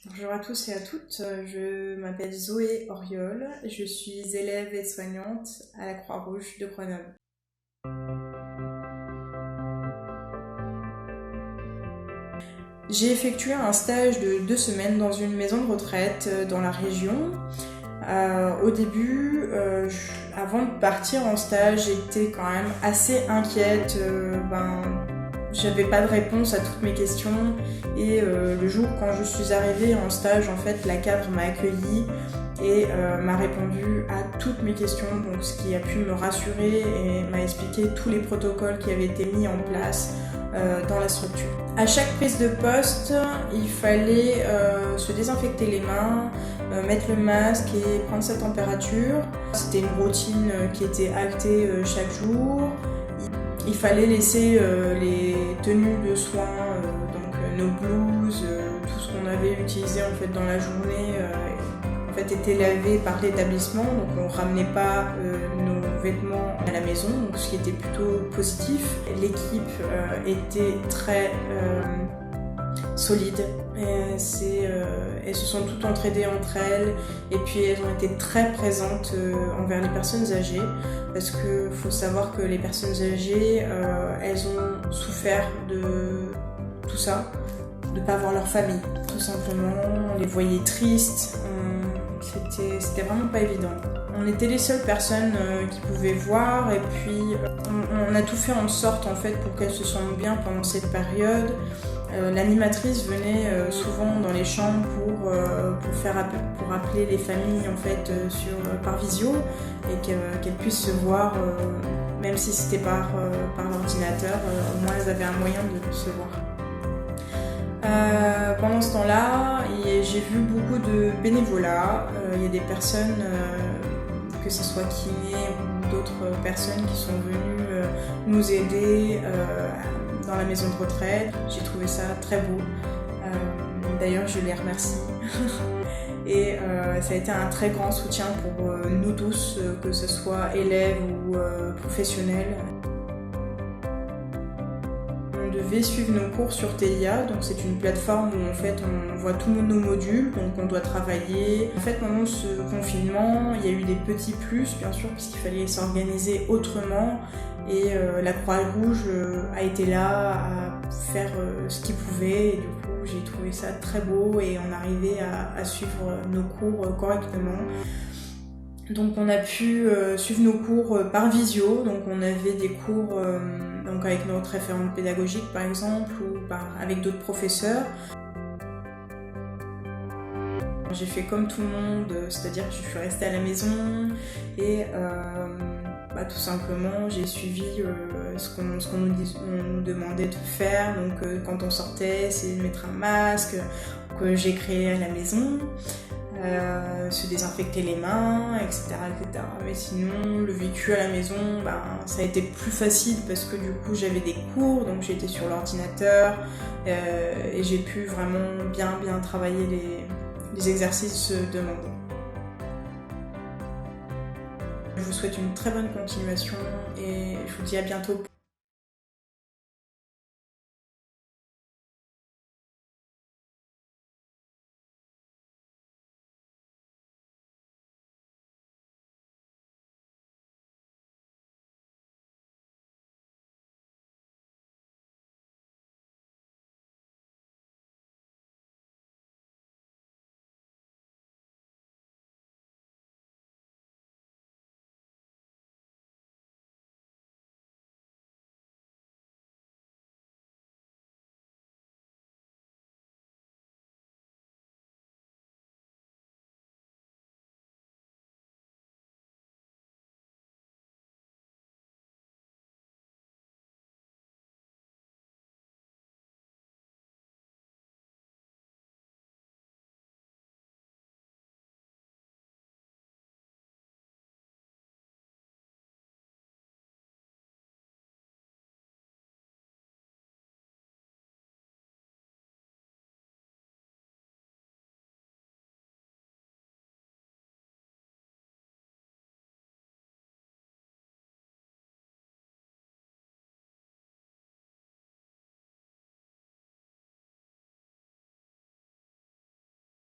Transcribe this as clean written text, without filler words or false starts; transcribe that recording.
Bonjour à tous et à toutes, je m'appelle Zoé Oriol, je suis élève aide-soignante à la Croix-Rouge de Grenoble. J'ai effectué un stage de 2 semaines dans une maison de retraite dans la région. Au début, avant de partir en stage, j'étais quand même assez inquiète. J'avais pas de réponse à toutes mes questions et le jour quand je suis arrivée en stage, en fait, la cadre m'a accueillie et m'a répondu à toutes mes questions, donc ce qui a pu me rassurer et m'a expliqué tous les protocoles qui avaient été mis en place dans la structure. À chaque prise de poste, il fallait se désinfecter les mains, mettre le masque et prendre sa température. C'était une routine qui était actée chaque jour. Il fallait laisser les tenues de soins, nos blouses, tout ce qu'on avait utilisé en fait dans la journée en fait était lavé par l'établissement, donc on ramenait pas nos vêtements à la maison, donc ce qui était plutôt positif. L'équipe était très solide. Elles se sont toutes entraidées entre elles et puis elles ont été très présentes envers les personnes âgées parce que faut savoir que les personnes âgées elles ont souffert de tout ça, de pas voir leur famille tout simplement. On les voyait tristes, c'était vraiment pas évident. On était les seules personnes qui pouvaient voir et puis on a tout fait en sorte en fait pour qu'elles se sentent bien pendant cette période. L'animatrice venait souvent dans les chambres pour appeler les familles en fait par visio et qu'elles puissent se voir même si c'était par l'ordinateur, au moins elles avaient un moyen de se voir. Pendant ce temps-là, j'ai vu beaucoup de bénévolat. Il y a des personnes, que ce soit kinés ou d'autres personnes qui sont venues nous aider dans la maison de retraite. J'ai trouvé ça très beau. D'ailleurs, je les remercie. Et ça a été un très grand soutien pour nous tous, que ce soit élèves ou professionnels. On devait suivre nos cours sur TIA, donc c'est une plateforme où en fait on voit tous nos modules, donc on doit travailler. En fait pendant ce confinement, il y a eu des petits plus bien sûr puisqu'il fallait s'organiser autrement et la Croix-Rouge a été là à faire ce qu'il pouvait et du coup j'ai trouvé ça très beau et on arrivait à suivre nos cours correctement. Donc on a pu suivre nos cours par visio, donc on avait des cours donc avec notre référente pédagogique par exemple ou avec d'autres professeurs. J'ai fait comme tout le monde, c'est-à-dire que je suis restée à la maison et tout simplement j'ai suivi ce qu'on nous demandait de faire. Donc quand on sortait, c'est de mettre un masque que j'ai créé à la maison. Se désinfecter les mains, etc., etc. Mais sinon, le vécu à la maison, ça a été plus facile parce que du coup j'avais des cours, donc j'étais sur l'ordinateur et j'ai pu vraiment bien travailler les exercices demandés. Je vous souhaite une très bonne continuation et je vous dis à bientôt.